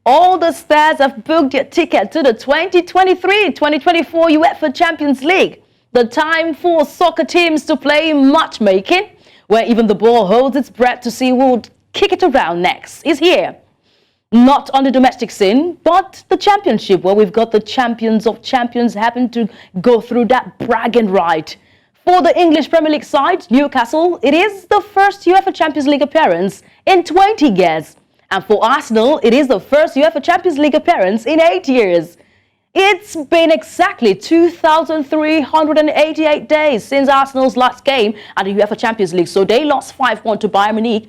All the stars have booked their ticket to the 2023-2024 UEFA Champions League. The time for soccer teams to play matchmaking, where even the ball holds its breath to see who would kick it around next, is here. Not on the domestic scene, but the championship, where we've got the champions of champions having to go through that bragging right. For the English Premier League side, Newcastle, it is the first UEFA Champions League appearance in 20 years. And for Arsenal, it is the first UEFA Champions League appearance in 8 years. It's been exactly 2,388 days since Arsenal's last game at the UEFA Champions League. So they lost 5-1 to Bayern Munich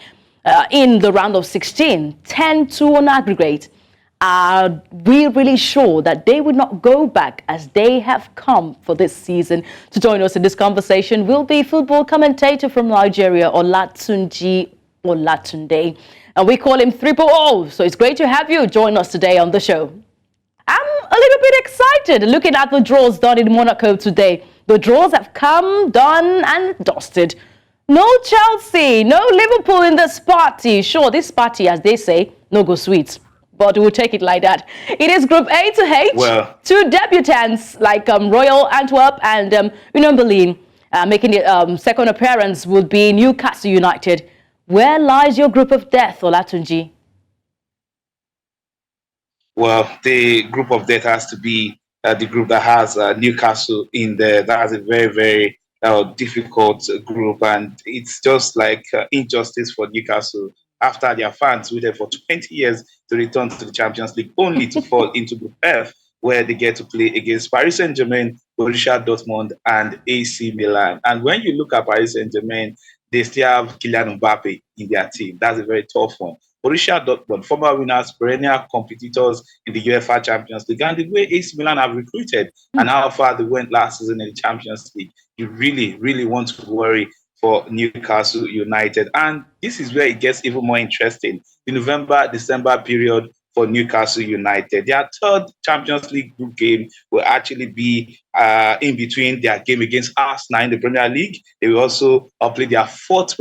in the round of 16, 10-2 on aggregate. Are we really sure that they would not go back as they have come for this season? To join us in this conversation will be football commentator from Nigeria, Olatunji Olatunde. And we call him Triple O. So it's great to have you join us today on the show. I'm a little bit excited looking at the draws done in Monaco today. The draws have come, done and dusted. No Chelsea, no Liverpool in this party. Sure, this party, as they say, no go sweet. But we'll take it like that. It is Group A to H. Well, two debutants like Royal Antwerp and Union Berlin. Making the second appearance would be Newcastle United. Where lies your group of death, Olatunji? Well, the group of death has to be the group that has Newcastle in there. That has a very, very difficult group, and it's just like injustice for Newcastle after their fans waited for 20 years to return to the Champions League, only to fall into Group F, where they get to play against Paris Saint-Germain, Borussia Dortmund, and AC Milan. And when you look at Paris Saint-Germain, they still have Kylian Mbappe in their team. That's a very tough one. Borussia Dortmund, former winners, perennial competitors in the UEFA Champions League, and the way AC Milan have recruited and how far they went last season in the Champions League, you really, really want to worry for Newcastle United. And this is where it gets even more interesting. The November-December period for Newcastle United, their third Champions League group game will actually be in between their game against Arsenal in the Premier League. They will also play their fourth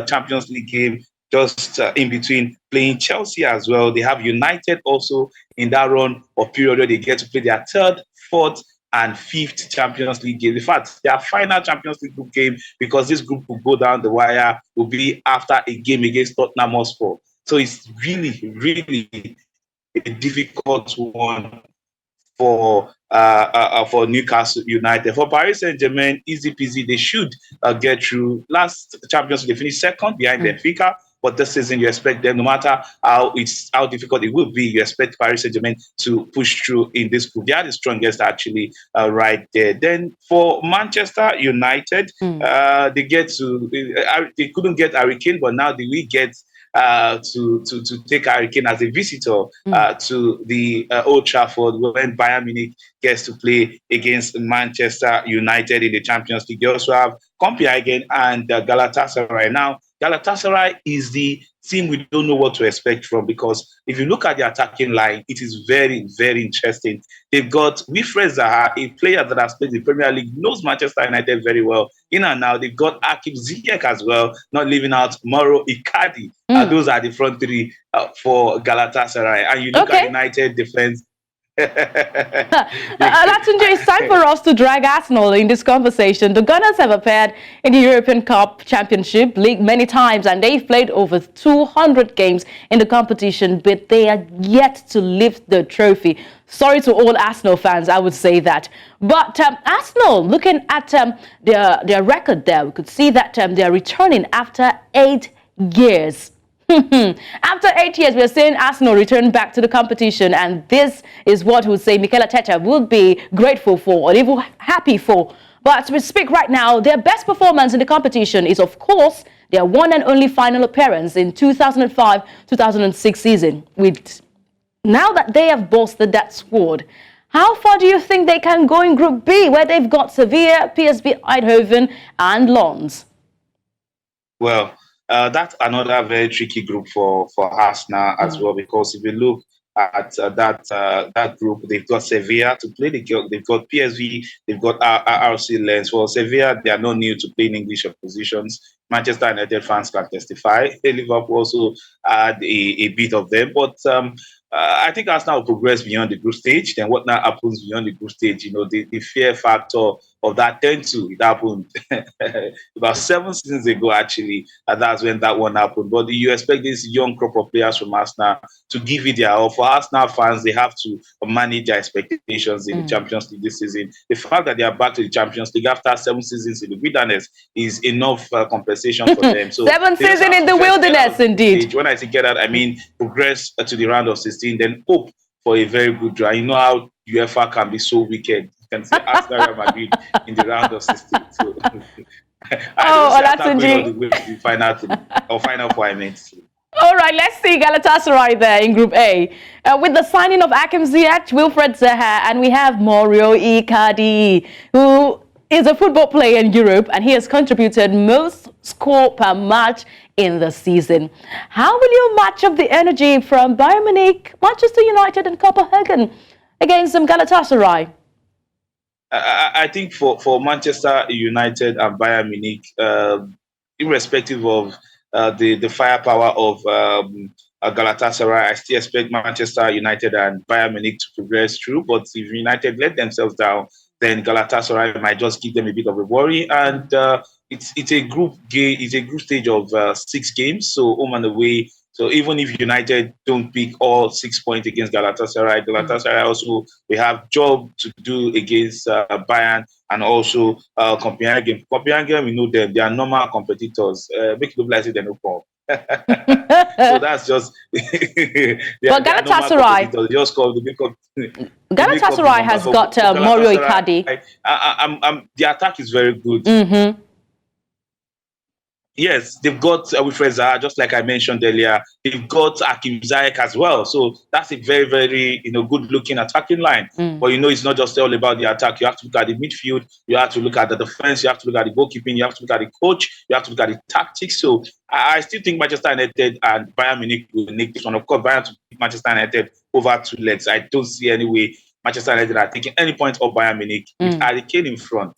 Champions League game just in between playing Chelsea as well. They have United also in that run or period where they get to play their third, fourth, and fifth Champions League game. In fact, their final Champions League group game, because this group will go down the wire, will be after a game against Tottenham Hotspur. So it's really, really a difficult one for Newcastle United. For Paris Saint-Germain, easy peasy. They should get through. Last Champions League, they finished second behind Benfica. But this season, you expect them, no matter how difficult it will be, you expect Paris Saint-Germain to push through in this group. They are the strongest, actually, right there. Then for Manchester United, they couldn't get Harry Kane, but now they will get to take Harry Kane as a visitor to the Old Trafford when Bayern Munich gets to play against Manchester United in the Champions League. They also have Copenhagen and Galatasaray. Now, Galatasaray is the team we don't know what to expect from, because if you look at the attacking line, it is very, very interesting. They've got Wilfred Zaha, a player that has played the Premier League, knows Manchester United very well. In and now, they've got Akim Ziyech as well, not leaving out Mauro Icardi. Those are the front three for Galatasaray. And you look at United defense. Olatunji, it's time for us to drag Arsenal in this conversation. The Gunners have appeared in the European Cup Championship League many times, and they've played over 200 games in the competition, but they are yet to lift the trophy. Sorry to all Arsenal fans, I would say that. But Arsenal, looking at their record there, we could see that they're returning after 8 years. After 8 years, we're seeing Arsenal return back to the competition, and this is what we would say Mikel Arteta would be grateful for or even happy for. But as we speak right now, their best performance in the competition is, of course, their one and only final appearance in 2005-2006 season. Now that they have bolstered that squad, how far do you think they can go in Group B, where they've got Sevilla, PSV Eindhoven, and Lens? Well, that's another very tricky group for Arsenal as well, because if you look at that group, they've got Sevilla to play. They've got PSV, they've got RC Lens. For Sevilla, they are not new to playing English oppositions. Manchester United fans can testify. Liverpool also had a bit of them. But I think Arsenal will progress beyond the group stage. Then what now happens beyond the group stage? The fear factor of that it happened about 7 seasons ago, actually. And that's when that one happened. But you expect this young crop of players from Arsenal to give it their all. For Arsenal fans, they have to manage their expectations in the Champions League this season. The fact that they are back to the Champions League after 7 seasons in the wilderness is enough compensation for them. So 7 seasons in the wilderness, indeed. When I say get out, I mean progress to the round of 16, then hope for a very good draw. You know how UEFA can be so wicked. You can say Arsenal Real Madrid in the round of 16. So I don't see all the way to the final four, I meant. All right, let's see Galatasaray there in Group A. With the signing of Hakim Ziyech, Wilfred Zaha, and we have Mauro Icardi, who is a football player in Europe, and he has contributed most score per match in the season. How will you match up the energy from Bayern Munich, Manchester United, and Copenhagen against Galatasaray? I think for Manchester United and Bayern Munich, irrespective of the firepower of Galatasaray, I still expect Manchester United and Bayern Munich to progress through. But if United let themselves down, then Galatasaray might just give them a bit of a worry. And it's a group stage of 6 games, so home and away. So even if United don't pick all 6 points against Galatasaray also we have job to do against Bayern and also Copenhagen. Copenhagen, we know them; they are normal competitors. Make it look like they no come. So that's just. But Galatasaray just called Galatasaray has got Mauro Icardi. The attack is very good. Mm-hmm. Yes, they've got Wilfred Zaha, just like I mentioned earlier. They've got Hakim Ziyech as well. So that's a very, very good-looking attacking line. But it's not just all about the attack. You have to look at the midfield. You have to look at the defense. You have to look at the goalkeeping. You have to look at the coach. You have to look at the tactics. So I still think Manchester United and Bayern Munich will make this one. Of course, Bayern to beat Manchester United over 2 legs. I don't see any way Manchester United are taking any points off Bayern Munich with Harry Kane in front.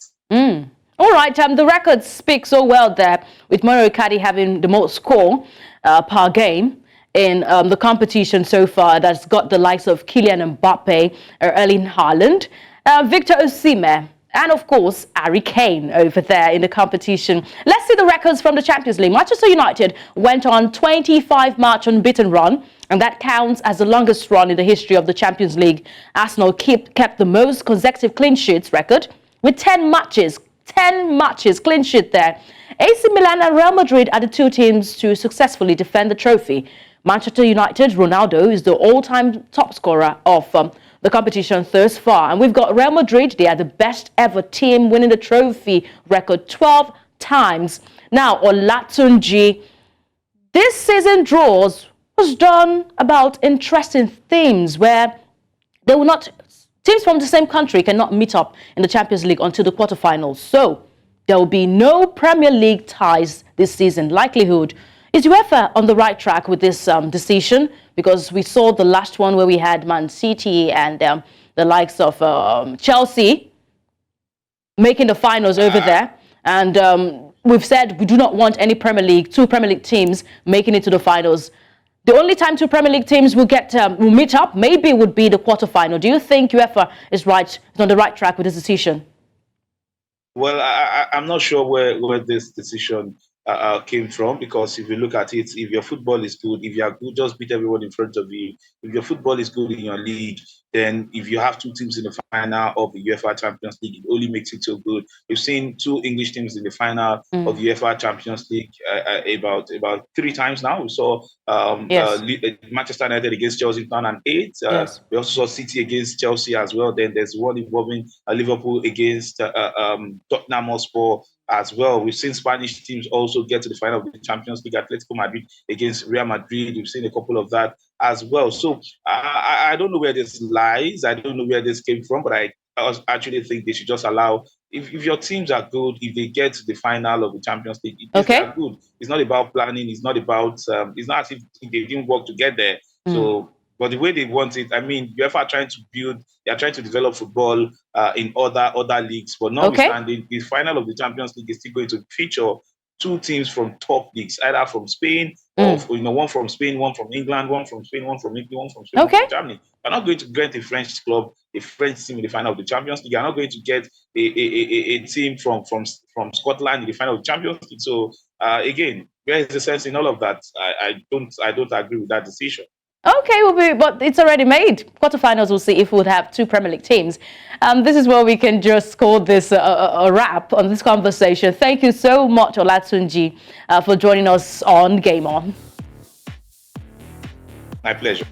All right, the records speak so well there, with Mauro Icardi having the most score per game in the competition so far. That's got the likes of Kylian Mbappe, Erling Haaland, Victor Osimhen, and of course Harry Kane over there in the competition. Let's see the records from the Champions League. Manchester United went on 25-match unbeaten run, and that counts as the longest run in the history of the Champions League. Arsenal kept the most consecutive clean sheets record with 10 matches clean sheet there. AC Milan and Real Madrid are the 2 teams to successfully defend the trophy. Manchester United, Ronaldo is the all-time top scorer of the competition thus far. And we've got Real Madrid. They are the best ever team, winning the trophy record 12 times. Now, Olatunji, this season draws was done about interesting themes where they will not. Teams from the same country cannot meet up in the Champions League until the quarterfinals. So there will be no Premier League ties this season. Likelihood. Is UEFA on the right track with this decision? Because we saw the last one where we had Man City and the likes of Chelsea making the finals over there. And we've said we do not want any two Premier League teams making it to the finals. The only time 2 Premier League teams will meet up maybe would be the quarterfinal. Do you think UEFA is on the right track with this decision? Well, I'm not sure where this decision came from, because if you look at it, if your football is good, if you are good, just beat everyone in front of you. If your football is good in your league, then if you have 2 teams in the final of the UEFA Champions League, it only makes it so good. We've seen 2 English teams in the final of the UEFA Champions League about 3 times now. We saw Manchester United against Chelsea in 2008. We also saw City against Chelsea as well. Then there's one involving Liverpool against Tottenham Hotspur as well. We've seen Spanish teams also get to the final of the Champions League, Atletico Madrid against Real Madrid. We've seen a couple of that as well. So I don't know where this lies. I don't know where this came from, but I actually think they should just allow, if your teams are good, if they get to the final of the Champions League, they are good. It's not about planning. It's not about, it's not as if they didn't work to get there. So, but the way they want it, I mean, UEFA trying to build, they are trying to develop football in other leagues, but notwithstanding, the final of the Champions League is still going to feature two teams from top leagues, either from Spain or one from Spain, one from England, one from Spain, one from Italy, one from Spain, one from Germany. You're not going to get a French club, a French team in the final of the Champions League. You're not going to get a team from Scotland in the final of the Champions League. So again, there is a sense in all of that. I don't agree with that decision. Okay, but it's already made. Quarterfinals, we'll see if we would have two Premier League teams. This is where we can just call this a wrap on this conversation. Thank you so much, Olatunji, for joining us on Game On. My pleasure.